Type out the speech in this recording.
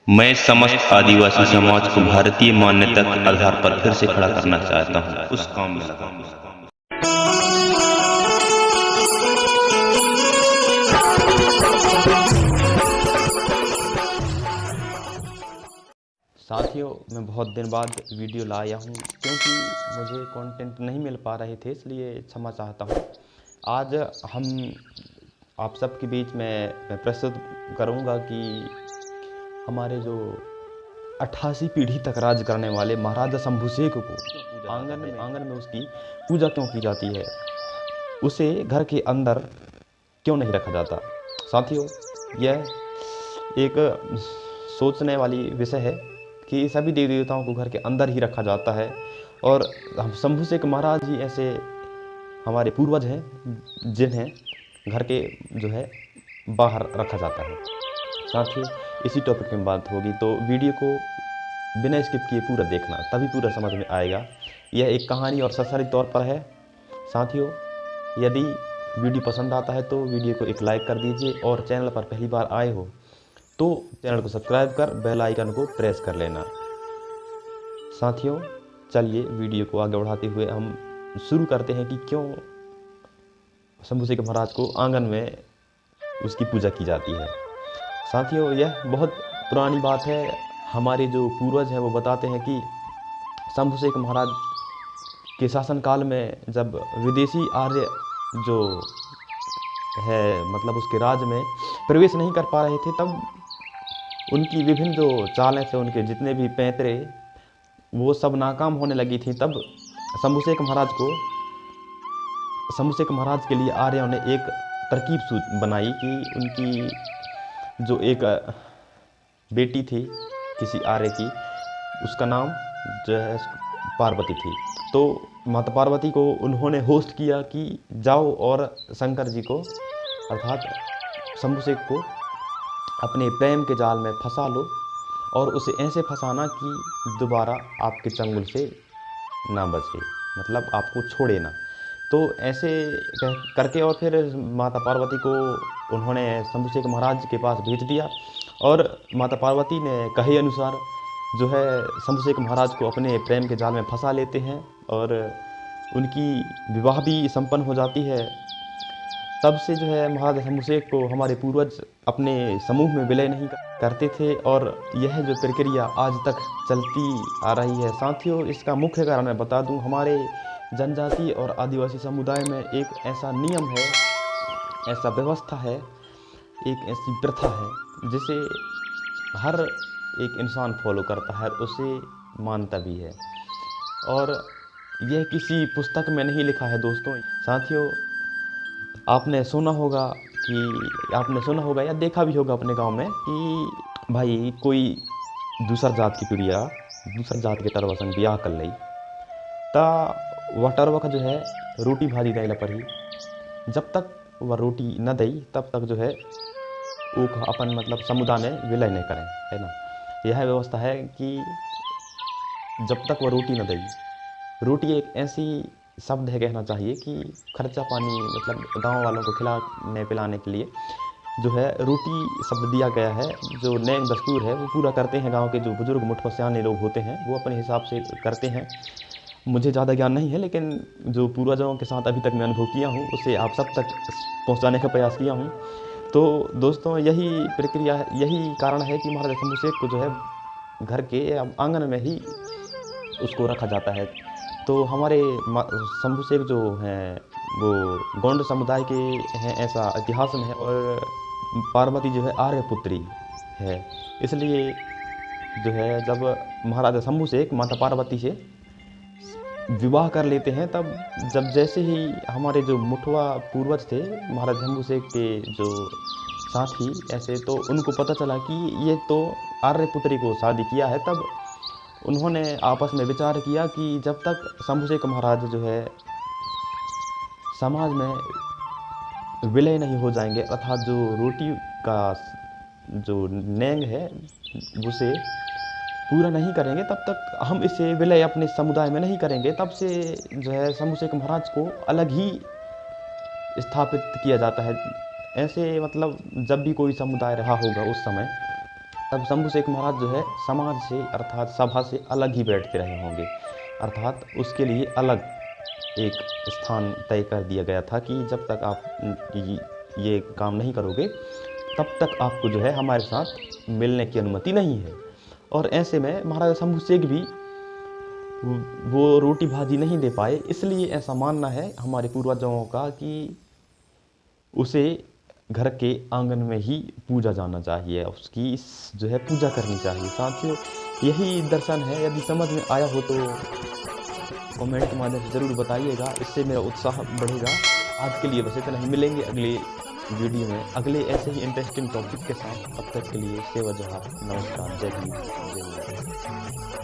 मैं समस्त आदिवासी समाज को भारतीय मान्यता के आधार पर फिर से खड़ा करना चाहता हूँ। उस काम में लगा हूँ। साथियों, मैं बहुत दिन बाद वीडियो लाया हूँ क्योंकि मुझे कंटेंट नहीं मिल पा रहे थे, इसलिए क्षमा चाहता हूँ। आज हम आप सबके बीच में मैं प्रस्तुत करूँगा कि हमारे जो 88 पीढ़ी तक राज करने वाले महाराजा शंभुशेख को आंगन में उसकी पूजा क्यों की जाती है, उसे घर के अंदर क्यों नहीं रखा जाता। साथियों, यह एक सोचने वाली विषय है कि सभी देवी देवताओं को घर के अंदर ही रखा जाता है और हम शंभुशेख महाराज ही ऐसे हमारे पूर्वज हैं जिन्हें घर के जो है बाहर रखा जाता है। साथियों, इसी टॉपिक में बात होगी, तो वीडियो को बिना स्किप किए पूरा देखना, तभी पूरा समझ में आएगा। यह एक कहानी और सरसरी तौर पर है। साथियों, यदि वीडियो पसंद आता है तो वीडियो को एक लाइक कर दीजिए और चैनल पर पहली बार आए हो तो चैनल को सब्सक्राइब कर बेल आइकन को प्रेस कर लेना। साथियों, चलिए वीडियो को आगे बढ़ाते हुए हम शुरू करते हैं कि क्यों शंभुशेख महाराज को आंगन में उसकी पूजा की जाती है। साथियों, यह बहुत पुरानी बात है। हमारे जो पूर्वज हैं वो बताते हैं कि शंभुशेख महाराज के शासनकाल में जब विदेशी आर्य जो है मतलब उसके राज्य में प्रवेश नहीं कर पा रहे थे, तब उनकी विभिन्न जो चालें थे, उनके जितने भी पैंतरे, वो सब नाकाम होने लगी थी। तब शंभुशेख महाराज के लिए आर्यों ने एक तरकीब बनाई कि उनकी जो एक बेटी थी किसी आर्य की, उसका नाम जो है पार्वती थी। तो माता पार्वती को उन्होंने होस्ट किया कि जाओ और शंकर जी को अर्थात शंभुशेख को अपने प्रेम के जाल में फंसा लो और उसे ऐसे फंसाना कि दोबारा आपके चंगुल से ना बचे, मतलब आपको छोड़े ना। तो ऐसे करके और फिर माता पार्वती को उन्होंने शंभुशेख महाराज के पास भेज दिया और माता पार्वती ने कहे अनुसार जो है शंभुशेख महाराज को अपने प्रेम के जाल में फंसा लेते हैं और उनकी विवाह भी संपन्न हो जाती है। तब से जो है महाराजा शंभुशेख को हमारे पूर्वज अपने समूह में विलय नहीं करते थे और यह जो प्रक्रिया आज तक चलती आ रही है। साथियों, इसका मुख्य कारण मैं बता दूं, हमारे जनजाति और आदिवासी समुदाय में एक ऐसा नियम है, ऐसा व्यवस्था है, एक ऐसी प्रथा है जिसे हर एक इंसान फॉलो करता है, उसे मानता भी है और यह किसी पुस्तक में नहीं लिखा है दोस्तों। साथियों, आपने सुना होगा या देखा भी होगा अपने गांव में कि भाई कोई दूसर जात की पीढ़िया दूसर जात के तरवा संग ब्याह कर लई, ता वह टरवा का जो है रोटी भाजी दैला पर ही, जब तक वह रोटी न दई तब तक जो है वो अपन मतलब समुदाय में विलय नहीं करें, है ना। यह व्यवस्था है कि जब तक वह रोटी न दई, रोटी एक ऐसी शब्द है कहना चाहिए कि खर्चा पानी मतलब गांव वालों को खिलाने पिलाने के लिए जो है रोटी शब्द दिया गया है। जो नेम दस्तूर है वो पूरा करते हैं गांव के जो बुजुर्ग मुठफसियाने लोग होते हैं, वो अपने हिसाब से करते हैं। मुझे ज़्यादा ज्ञान नहीं है, लेकिन जो पूर्वजों के साथ अभी तक मैं अनुभव किया हूँ उसे आप सब तक पहुँचाने का प्रयास किया हूँ। तो दोस्तों, यही प्रक्रिया है, यही कारण है कि महाराजा शंभुशेख को जो है घर के आंगन में ही उसको रखा जाता है। तो हमारे शंभुशेख जो हैं वो गोंड समुदाय के हैं, ऐसा इतिहास में है, और पार्वती जो है आर्य पुत्री है। इसलिए जो है जब महाराजा शंभुशेख माता पार्वती से विवाह कर लेते हैं, तब जब जैसे ही हमारे जो मुठवा पूर्वज थे महाराजा शंभुशेख के जो साथी ऐसे, तो उनको पता चला कि ये तो आर्य पुत्री को शादी किया है, तब उन्होंने आपस में विचार किया कि जब तक शंभुशेख महाराज जो है समाज में विलय नहीं हो जाएंगे, अर्थात जो रोटी का जो नेंग है उसे पूरा नहीं करेंगे, तब तक हम इसे विलय अपने समुदाय में नहीं करेंगे। तब से जो है शंभुशेख महाराज को अलग ही स्थापित किया जाता है। ऐसे मतलब जब भी कोई समुदाय रहा होगा उस समय, तब शंभू शेख महाराज जो है समाज से अर्थात सभा से अलग ही बैठते रहे होंगे, अर्थात उसके लिए अलग एक स्थान तय कर दिया गया था कि जब तक आप ये काम नहीं करोगे तब तक आपको जो है हमारे साथ मिलने की अनुमति नहीं है। और ऐसे में महाराजा शंभू शेख भी वो रोटी भाजी नहीं दे पाए, इसलिए ऐसा मानना है हमारे पूर्वजों का कि उसे घर के आंगन में ही पूजा जाना चाहिए, उसकी जो है पूजा करनी चाहिए। साथियों, यही दर्शन है। यदि समझ में आया हो तो कमेंट के माध्यम से ज़रूर बताइएगा, इससे मेरा उत्साह बढ़ेगा। आज के लिए बस इतना ही, मिलेंगे अगले वीडियो में अगले ऐसे ही इंटरेस्टिंग टॉपिक के साथ। तब तक के लिए सेवा जोहार, नमस्कार, जय हिंद, जय भारत।